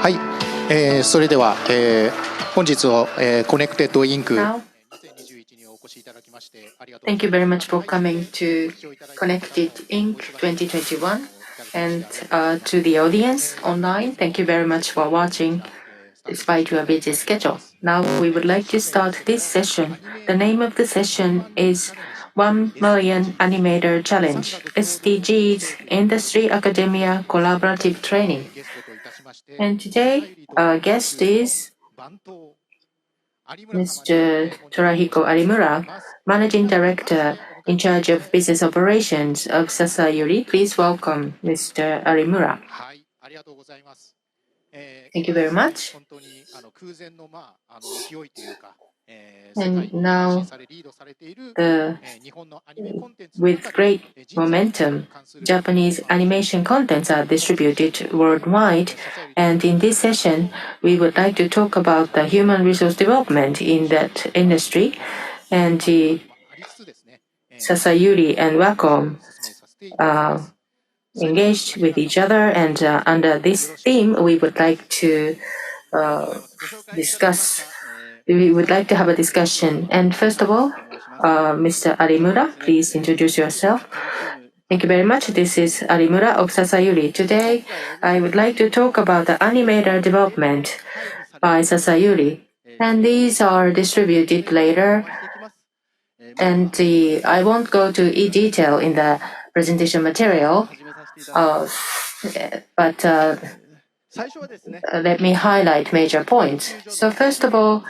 はい、それでは、本日を、Connected Inc. Thank you very much for coming to Connected Inc. 2021 and to the audience online. Thank you very much for watching despite your busy schedule. Now we would like to start this session. The name of the session is 1 Million Animator Challenge, SDGs, Industry Academia Collaborative Training. And today our guest is Mr. Torahiko Arimura, Managing Director in charge of business operations of Sasayuri. Please welcome Mr. Arimura. Thank you very much. And now, with great momentum, Japanese animation contents are distributed worldwide. And in this session, we would like to talk about the human resource development in that industry. And Sasayuri and Wacom engaged with each other. And under this theme, we would like to We would like to have a discussion. And first of all, Mr. Arimura, please introduce yourself. Thank you very much. This is Arimura of Sasayuri. Today, I would like to talk about the animator development by Sasayuri. And these are distributed later. And I won't go to detail in the presentation material, but let me highlight major points. So first of all,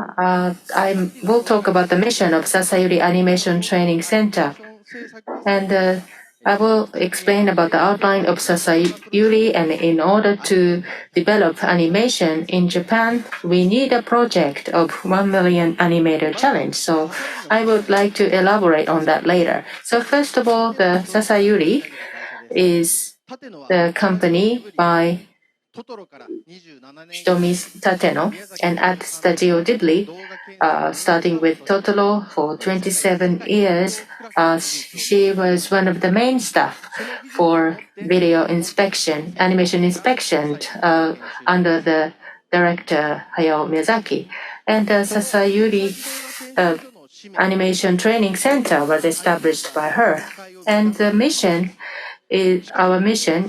I will talk about the mission of Sasayuri Animation Training Center. And I will explain about the outline of Sasayuri, and in order to develop animation in Japan, we need a project of 1 Million Animator Challenge. So I would like to elaborate on that later. So first of all, the Sasayuri is the company by Hitomi Tateno, and at Studio Ghibli, starting with Totoro for 27 years, she was one of the main staff for video inspection, animation inspection under the director Hayao Miyazaki. And the Sasayuri Animation Training Center was established by her. And our mission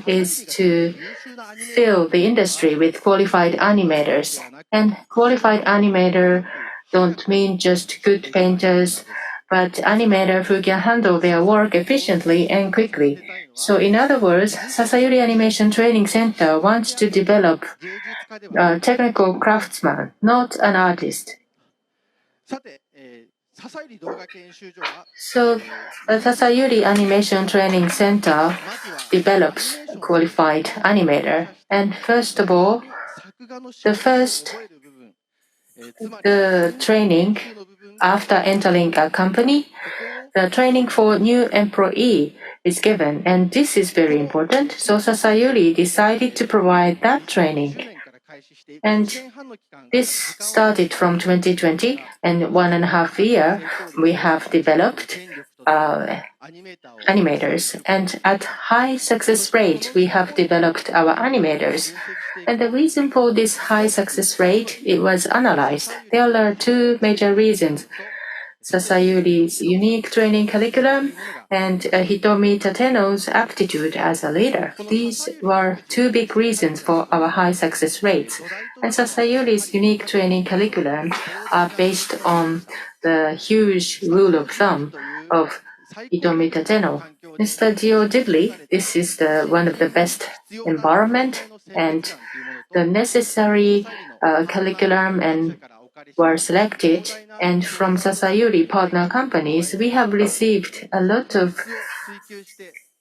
is to fill the industry with qualified animators. And qualified animator don't mean just good painters, but animators who can handle their work efficiently and quickly. So in other words, Sasayuri Animation Training Center wants to develop a technical craftsman, not an artist. So the Sasayuri Animation Training Center develops qualified animator. And first of all, the training after entering a company, the training for new employee is given, and this is very important. So Sasayuri decided to provide that training. And this started from 2020, and 1.5 years we have developed animators. And at high success rate, we have developed our animators. And the reason for this high success rate, it was analyzed. There are two major reasons. Sasayuri's unique training curriculum and Hitomi Tateno's aptitude as a leader. These were two big reasons for our high success rates. And Sasayuri's unique training curriculum are based on the huge rule of thumb of Hitomi Tateno. In Studio Ghibli, this is one of the best environment, and the necessary curriculum and were selected, and from Sasayuri partner companies, we have received a lot of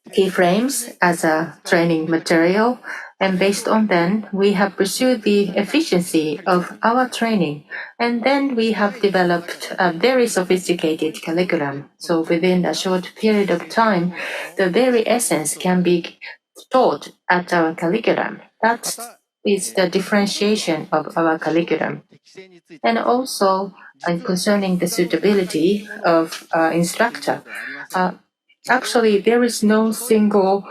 keyframes as a training material, and based on them, we have pursued the efficiency of our training, and then we have developed a very sophisticated curriculum. So within a short period of time, the very essence can be taught at our curriculum. That is the differentiation of our curriculum. And also, concerning the suitability of instructor, actually there is no single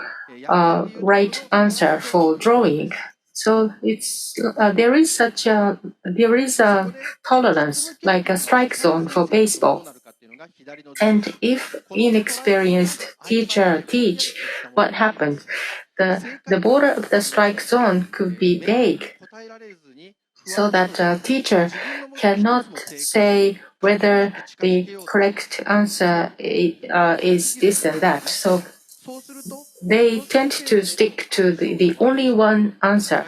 right answer for drawing. So there is a tolerance, like a strike zone for baseball. And if inexperienced teacher teach, what happens? The border of the strike zone could be vague, so that a teacher cannot say whether the correct answer is this and that. So they tend to stick to the only one answer,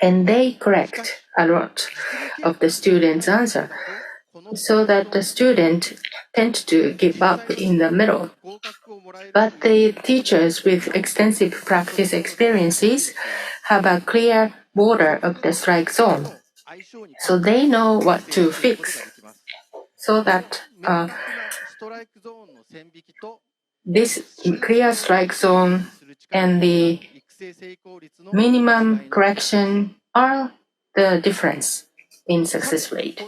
and they correct a lot of the student's answer, so that the student tend to give up in the middle. But the teachers with extensive practice experiences have a clear border of the strike zone, so they know what to fix, so that this clear strike zone and the minimum correction are the difference in success rate.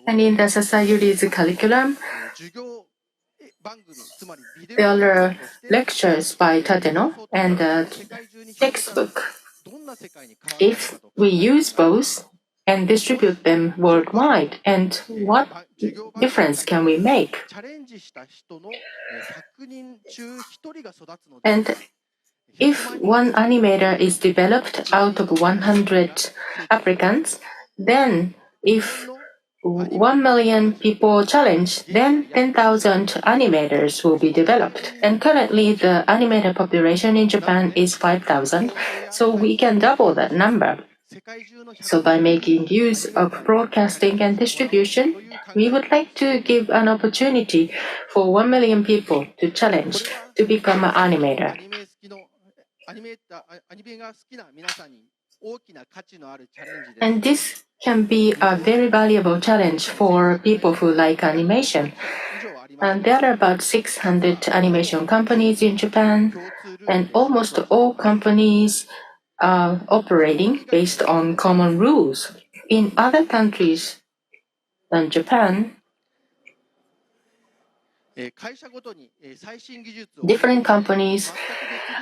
And in the Sasayuri's curriculum, there are lectures by Tateno and a textbook. If we use both and distribute them worldwide, and what difference can we make? And if one animator is developed out of 100 applicants, then if 1 million people challenge, then 10,000 animators will be developed. And currently, the animator population in Japan is 5,000, so we can double that number. So by making use of broadcasting and distribution, we would like to give an opportunity for 1 million people to challenge to become an animator. And this can be a very valuable challenge for people who like animation. And there are about 600 animation companies in Japan, and almost all companies are operating based on common rules. In other countries than Japan, different companies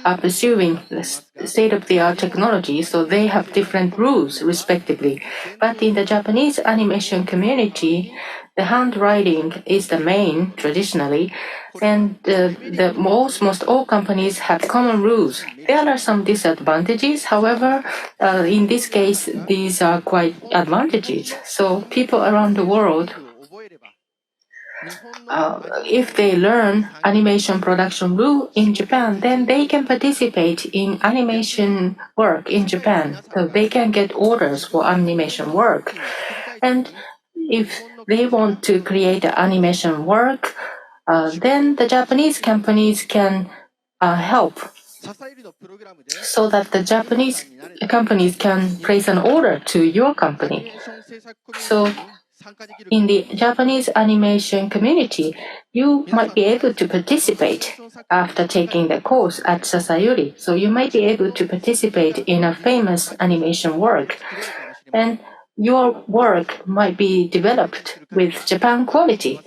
are pursuing the state-of-the-art technology, so they have different rules respectively. But in the Japanese animation community, the handwriting is the main traditionally, and most all companies have common rules. There are some disadvantages, however, in this case, these are quite advantages. So people around the world, if they learn animation production rule in Japan, then they can participate in animation work in Japan. So they can get orders for animation work. And if they want to create animation work, then the Japanese companies can help, so that the Japanese companies can place an order to your company. So in the Japanese animation community, you might be able to participate after taking the course at Sasayori. So you might be able to participate in a famous animation work. And your work might be developed with Japan quality.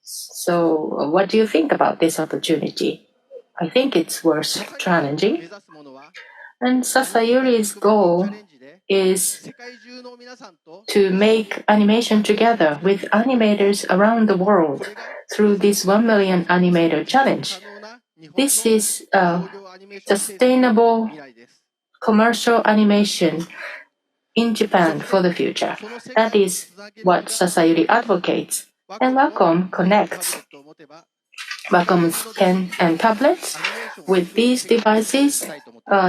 So what do you think about this opportunity? I think it's worth challenging. And Sasayori's goal is to make animation together with animators around the world through this 1 million animator challenge. This is a sustainable commercial animation in Japan for the future. That is what Sasayori advocates. And Wacom connects Wacom's pen and tablets. With these devices,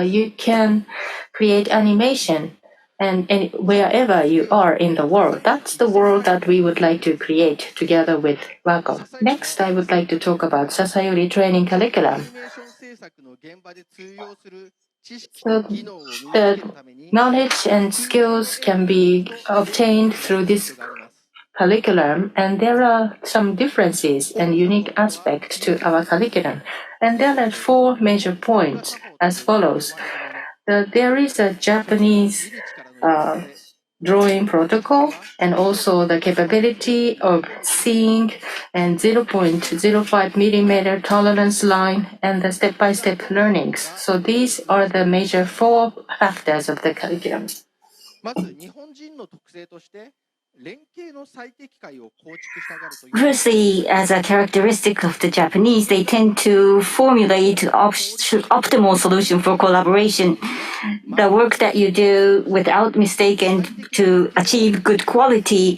you can create animation and wherever you are in the world. That's the world that we would like to create together with Wacom. Next, I would like to talk about Sasayuri Training Curriculum. So the knowledge and skills can be obtained through this curriculum, and there are some differences and unique aspects to our curriculum. And there are 4 major points as follows. There is a Japanese drawing protocol and also the capability of seeing and 0.05 millimeter tolerance line and the step-by-step learnings. So these are the major 4 factors of the curriculum. Firstly, as a characteristic of the Japanese, they tend to formulate optimal solution for collaboration. The work that you do without mistake and to achieve good quality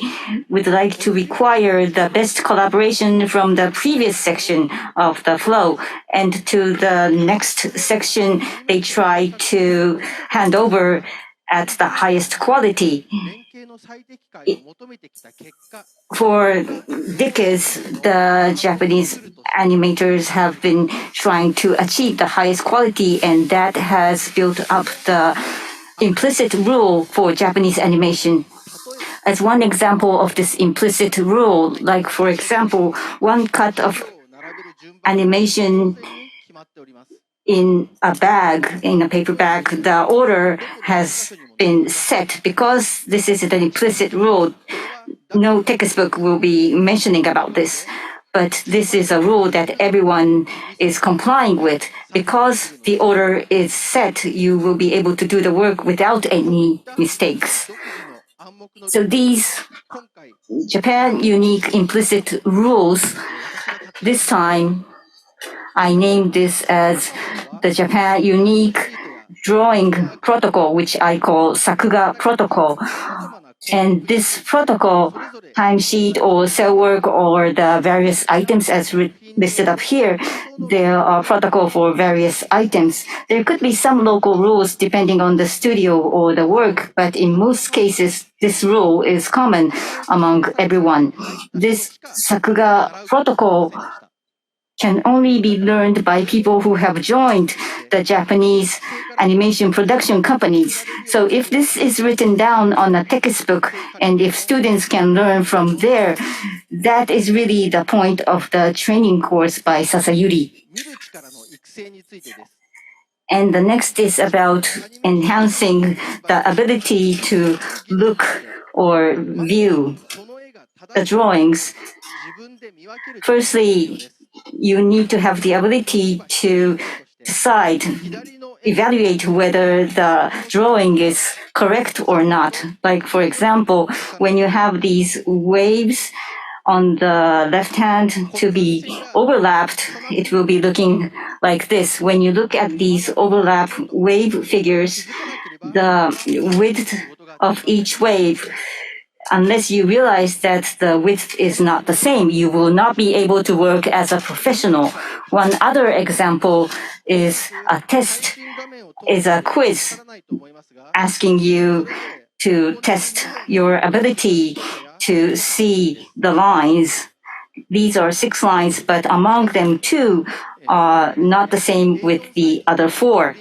would like to require the best collaboration from the previous section of the flow. And to the next section, they try to hand over at the highest quality. For decades, the Japanese animators have been trying to achieve the highest quality, and that has built up the implicit rule for Japanese animation. As one example of this implicit rule, like for example, one cut of animation in a bag, in a paper bag, the order has been set. Because this is an implicit rule, no textbook will be mentioning about this. But this is a rule that everyone is complying with. Because the order is set, you will be able to do the work without any mistakes. So these Japan unique implicit rules, this time I named this as the Japan unique drawing protocol, which I call Sakuga protocol. And this protocol, timesheet or cell work or the various items as listed up here, there are protocol for various items. There could be some local rules depending on the studio or the work, but in most cases, this rule is common among everyone. This Sakuga protocol can only be learned by people who have joined the Japanese animation production companies. So if this is written down on a textbook and if students can learn from there, that is really the point of the training course by Sasayuri. And the next is about enhancing the ability to look or view the drawings. Firstly, you need to have the ability to decide, evaluate whether the drawing is correct or not. Like, for example, when you have these waves on the left hand to be overlapped, it will be looking like this. When you look at these overlap wave figures, the width of each wave, unless you realize that the width is not the same, you will not be able to work as a professional. One other example is a test, is a quiz asking you to test your ability to see the lines. These are 6 lines, but among them 2 are not the same with the other 4.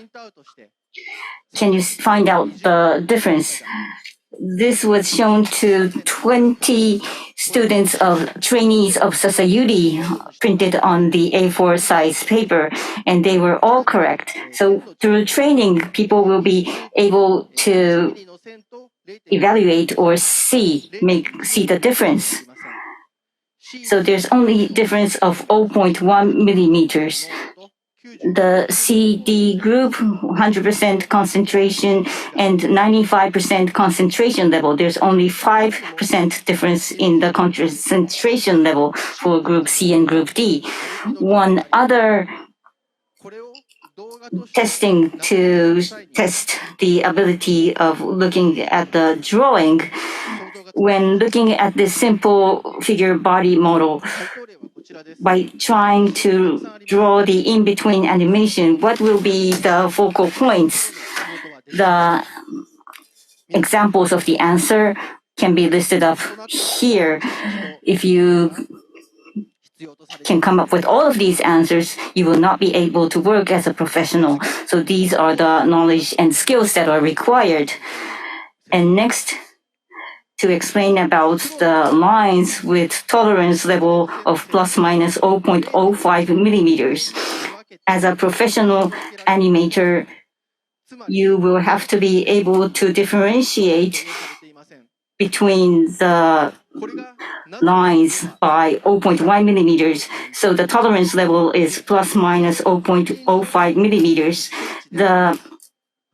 Can you find out the difference? This was shown to 20 students of trainees of Sasayuri printed on the A4 size paper, and they were all correct. So through training, people will be able to evaluate or see the difference. So there's only difference of 0.1 millimeters. The CD group, 100% concentration and 95% concentration level. There's only 5% difference in the concentration level for group C and group D. One other testing to test the ability of looking at the drawing, when looking at this simple figure body model, by trying to draw the in-between animation, what will be the focal points? The examples of the answer can be listed up here. If you can come up with all of these answers, you will not be able to work as a professional. So these are the knowledge and skills that are required. And next, to explain about the lines with tolerance level of plus minus 0.05 millimeters. As a professional animator, you will have to be able to differentiate between the lines by 0.1 millimeters. So the tolerance level is plus minus 0.05 millimeters. The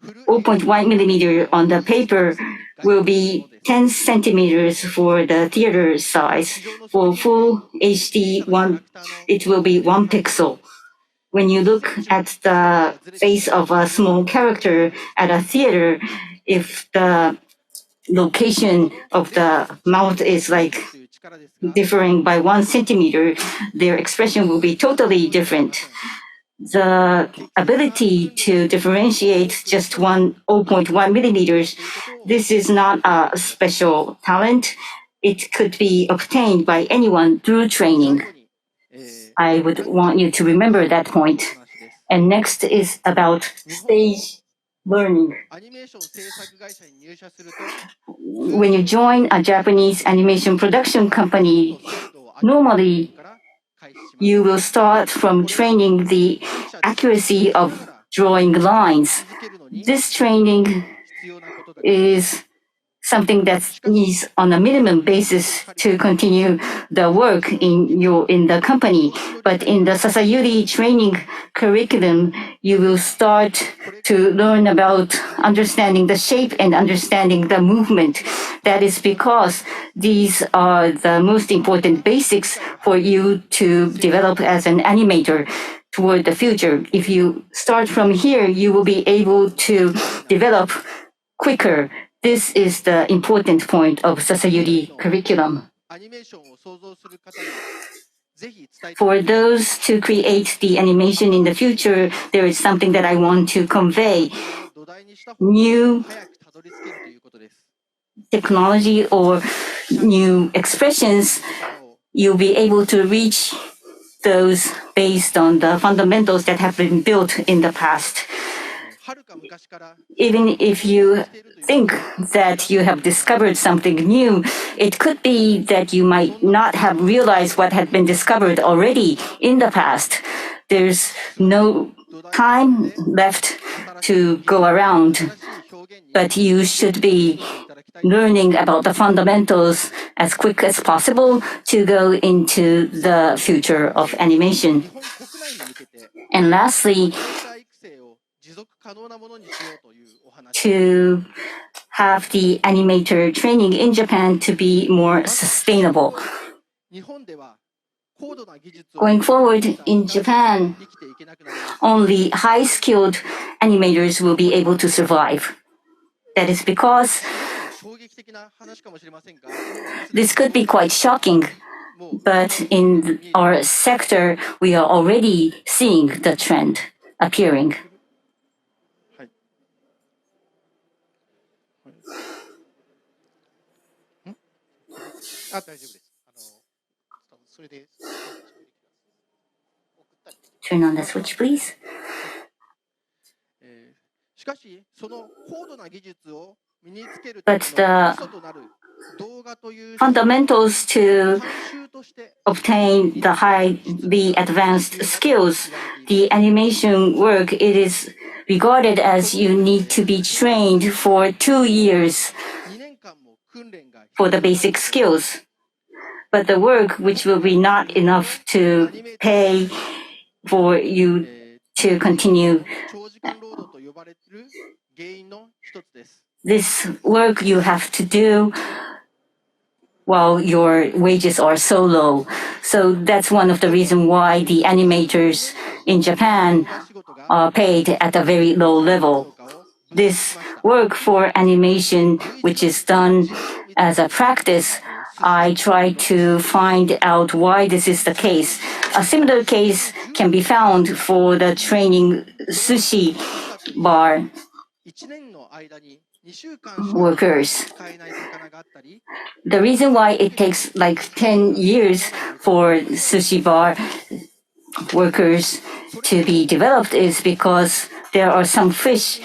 0.1 millimeter on the paper will be 10 centimeters for the theater size. For full HD one, it will be 1 pixel. When you look at the face of a small character at a theater, if the location of the mouth is like differing by 1 centimeter, their expression will be totally different. The ability to differentiate just 0.1 millimeters, this is not a special talent. It could be obtained by anyone through training. I would want you to remember that point. And next is about stage learning. When you join a Japanese animation production company, normally you will start from training the accuracy of drawing lines. This training is something that needs on a minimum basis to continue the work in the company. But in the Sasayuri training curriculum, you will start to learn about understanding the shape and understanding the movement. That is because these are the most important basics for you to develop as an animator toward the future. If you start from here, you will be able to develop quicker. This is the important point of Sasayuri curriculum. For those to create the animation in the future, there is something that I want to convey. New technology or new expressions, you'll be able to reach those based on the fundamentals that have been built in the past. Even if you think that you have discovered something new, it could be that you might not have realized what had been discovered already in the past. There's no time left to go around, but you should be learning about the fundamentals as quick as possible to go into the future of animation. And lastly, to have the animator training in Japan to be more sustainable. Going forward in Japan, only high-skilled animators will be able to survive. That is because this could be quite shocking, but in our sector, we are already seeing the trend appearing. Turn on the switch, please. But the fundamentals to obtain the highly advanced skills, the animation work, it is regarded as you need to be trained for 2 years for the basic skills. But the work which will be not enough to pay for you to continue, this work you have to do while your wages are so low. So that's one of the reasons why the animators in Japan are paid at a very low level. This work for animation, which is done as a practice, I try to find out why this is the case. A similar case can be found for the training sushi bar workers. The reason why it takes like 10 years for sushi bar workers to be developed is because there are some fish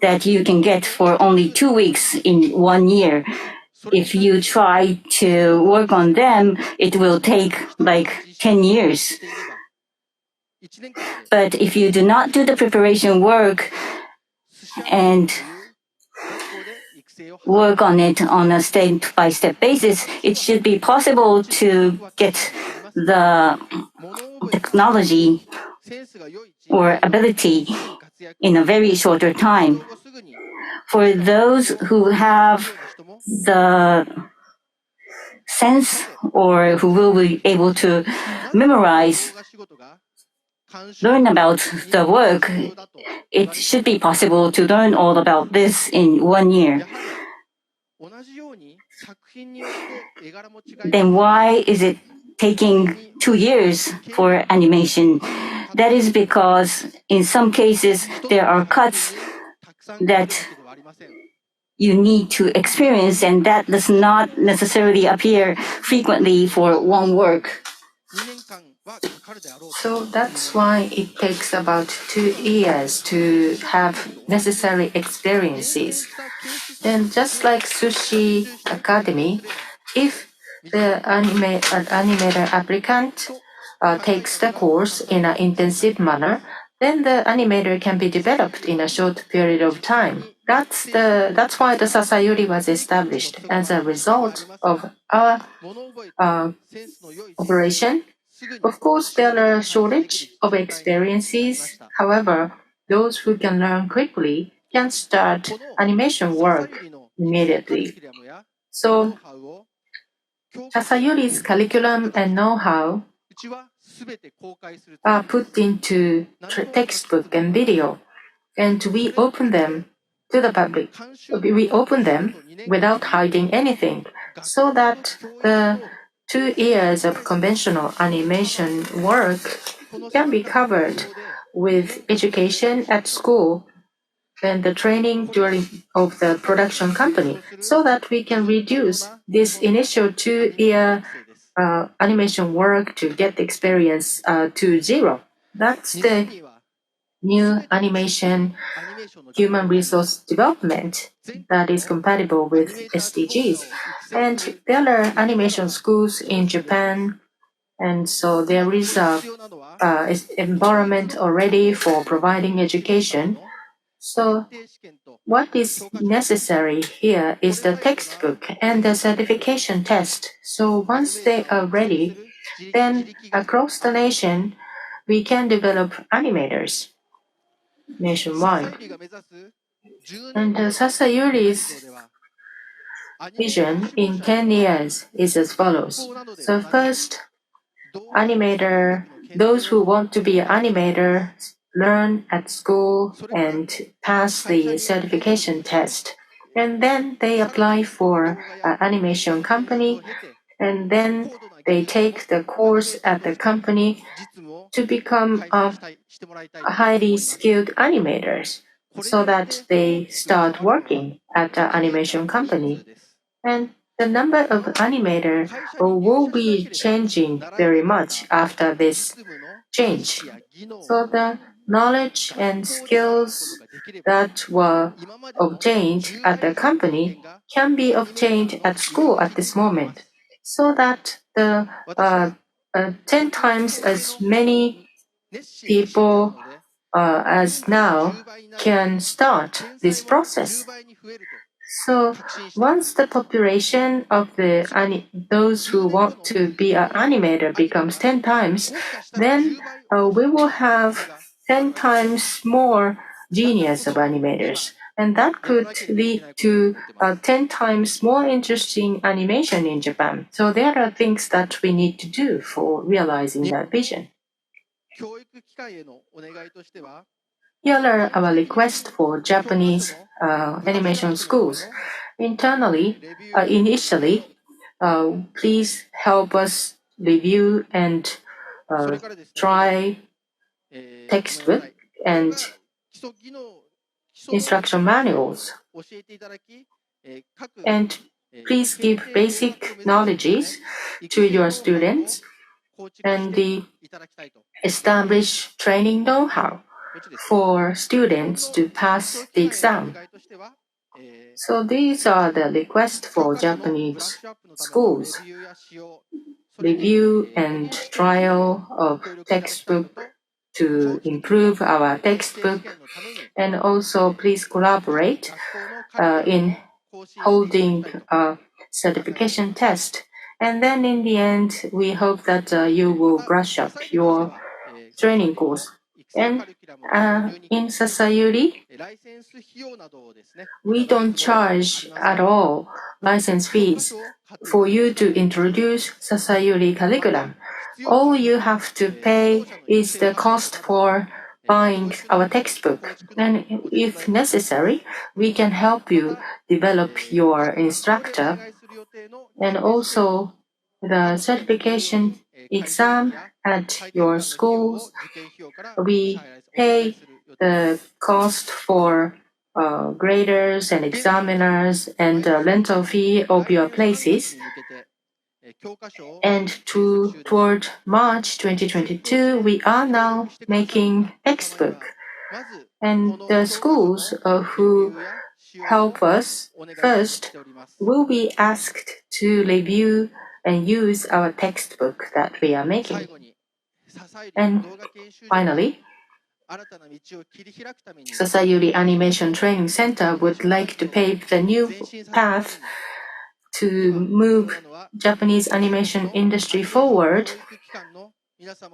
that you can get for only 2 weeks in 1 year. If you try to work on them, it will take like 10 years. But if you do not do the preparation work and work on it on a step-by-step basis, it should be possible to get the technology or ability in a very shorter time. For those who have the sense or who will be able to memorize, learn about the work, it should be possible to learn all about this in 1 year. Then why is it taking 2 years for animation? That is because in some cases there are cuts that you need to experience, and that does not necessarily appear frequently for one work. So that's why it takes about 2 years to have necessary experiences. And just like Sushi Academy, if the animator applicant takes the course in an intensive manner, then the animator can be developed in a short period of time. That's why the Sasayuri was established. As a result of our operation, of course, there are a shortage of experiences. However, those who can learn quickly can start animation work immediately. So, Sasayuri's curriculum and know-how are put into textbook and video, and we open them to the public. We open them without hiding anything, so that the 2 years of conventional animation work can be covered with education at school and the training during of the production company, so that we can reduce this initial 2 year animation work to get experience to 0. That's the new animation human resource development that is compatible with SDGs. And there are animation schools in Japan, and so there is a environment already for providing education. So what is necessary here is the textbook and the certification test. So once they are ready, then across the nation, we can develop animators nationwide. And Sasayuri's vision in 10 years is as follows. So first, animator, those who want to be an animator learn at school and pass the certification test. And then they apply for an animation company, and then they take the course at the company to become highly skilled animators, so that they start working at the animation company. And the number of animators will be changing very much after this change. So the knowledge and skills that were obtained at the company can be obtained at school at this moment, so that the 10 times as many people as now can start this process. So once the population of those who want to be an animator becomes 10 times, then we will have 10 times more genius of animators. And that could lead to 10 times more interesting animation in Japan. So there are things that we need to do for realizing that vision. Here are our requests for Japanese animation schools. Initially, please help us review and try textbook and instruction manuals. And please give basic knowledges to your students and establish training know-how for students to pass the exam. So these are the requests for Japanese schools. Review and trial of textbook to improve our textbook, and also please collaborate in holding a certification test. And then in the end, we hope that you will brush up your training course. And in Sasayuri, we don't charge at all license fees for you to introduce Sasayuri curriculum. All you have to pay is the cost for buying our textbook. And if necessary, we can help you develop your instructor. And also the certification exam at your schools, we pay the cost for graders and examiners and rental fee of your places. And toward March 2022, we are now making textbook. And the schools who help us first will be asked to review and use our textbook that we are making. And finally, Sasayuri Animation Training Center would like to pave the new path to move Japanese animation industry forward.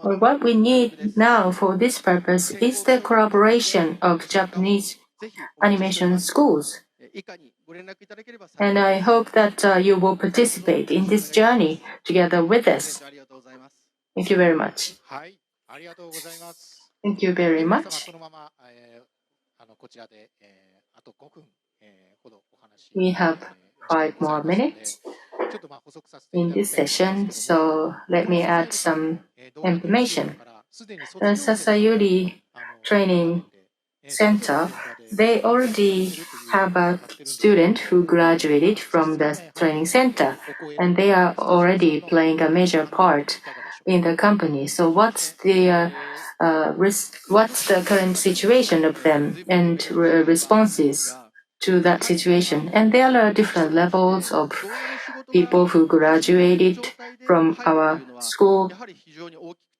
What we need now for this purpose is the collaboration of Japanese animation schools. And I hope that you will participate in this journey together with us. Thank you very much. Thank you very much. We have 5 more minutes in this session, so let me add some information. The Sasayuri Training Center, they already have a student who graduated from the training center, and they are already playing a major part in the company. So what's the current situation of them and responses to that situation? And there are different levels of people who graduated from our school,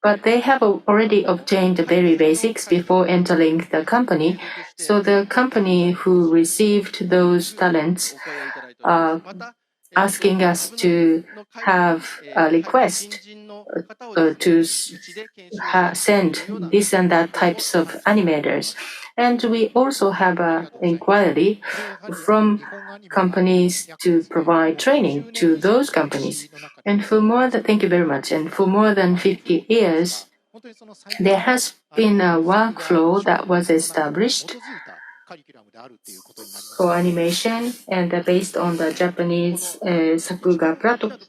but they have already obtained the very basics before entering the company. So the company who received those talents asking us to have a request to send this and that types of animators. And we also have an inquiry from companies to provide training to those companies. And thank you very much. And for more than 50 years, there has been a workflow that was established for animation, and based on the Japanese Sakuga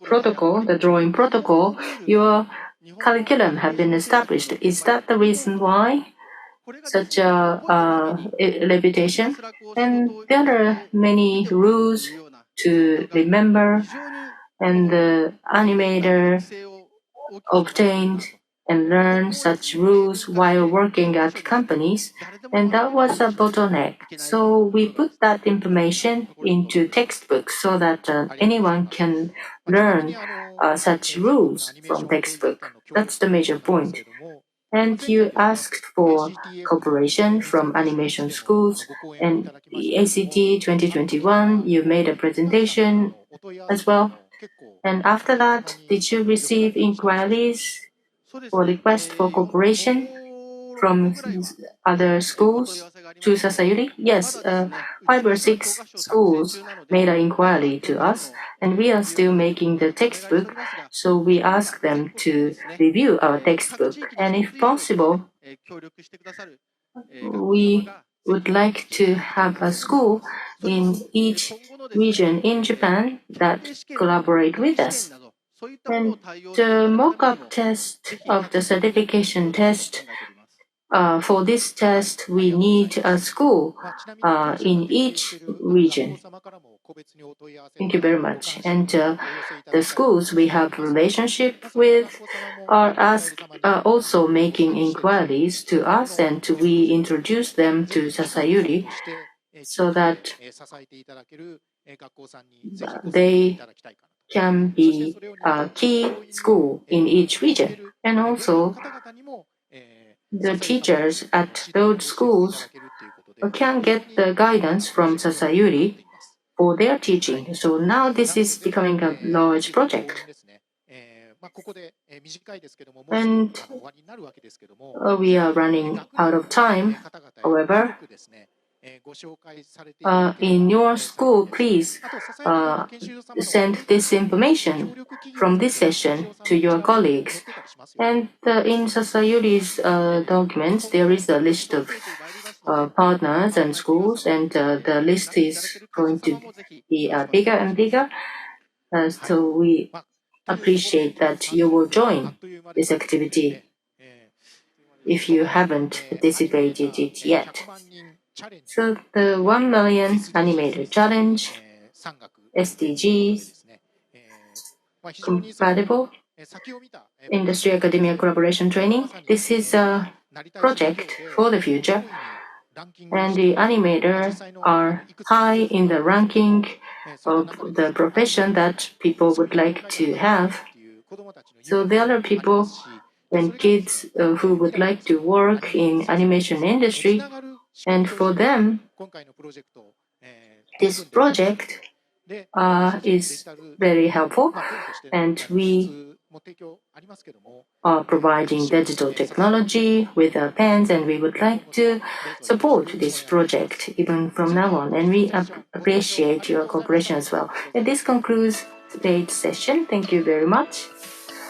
protocol, the drawing protocol, your curriculum have been established. Is that the reason why such a reputation? And there are many rules to remember, and the animator obtained and learned such rules while working at companies, and that was a bottleneck. So we put that information into textbooks so that anyone can learn such rules from textbook. That's the major point. And you asked for cooperation from animation schools, and the ACT 2021, you made a presentation as well. And after that, did you receive inquiries or requests for cooperation from other schools to Sasayuri? Yes, 5 or 6 schools made an inquiry to us, and we are still making the textbook, so we ask them to review our textbook. And if possible, we would like to have a school in each region in Japan that collaborate with us. And the mock-up test of the certification test, for this test, we need a school in each region. Thank you very much. And the schools we have relationship with are also making inquiries to us, and we introduce them to Sasayuri so that they can be a key school in each region. And also, the teachers at those schools can get the guidance from Sasayuri for their teaching. So now this is becoming a large project. And we are running out of time. However, in your school, please send this information from this session to your colleagues. And in Sasayuri's documents, there is a list of partners and schools, and the list is going to be bigger and bigger. So we appreciate that you will join this activity if you haven't participated it yet. So the 1 million animator challenge, SDGs, compatible industry academia collaboration training. This is a project for the future, and the animators are high in the ranking of the profession that people would like to have. So there are people and kids who would like to work in animation industry, and for them, this project is very helpful, and we are providing digital technology with our pens, and we would like to support this project even from now on, and we appreciate your cooperation as well. And this concludes today's session. Thank you very much.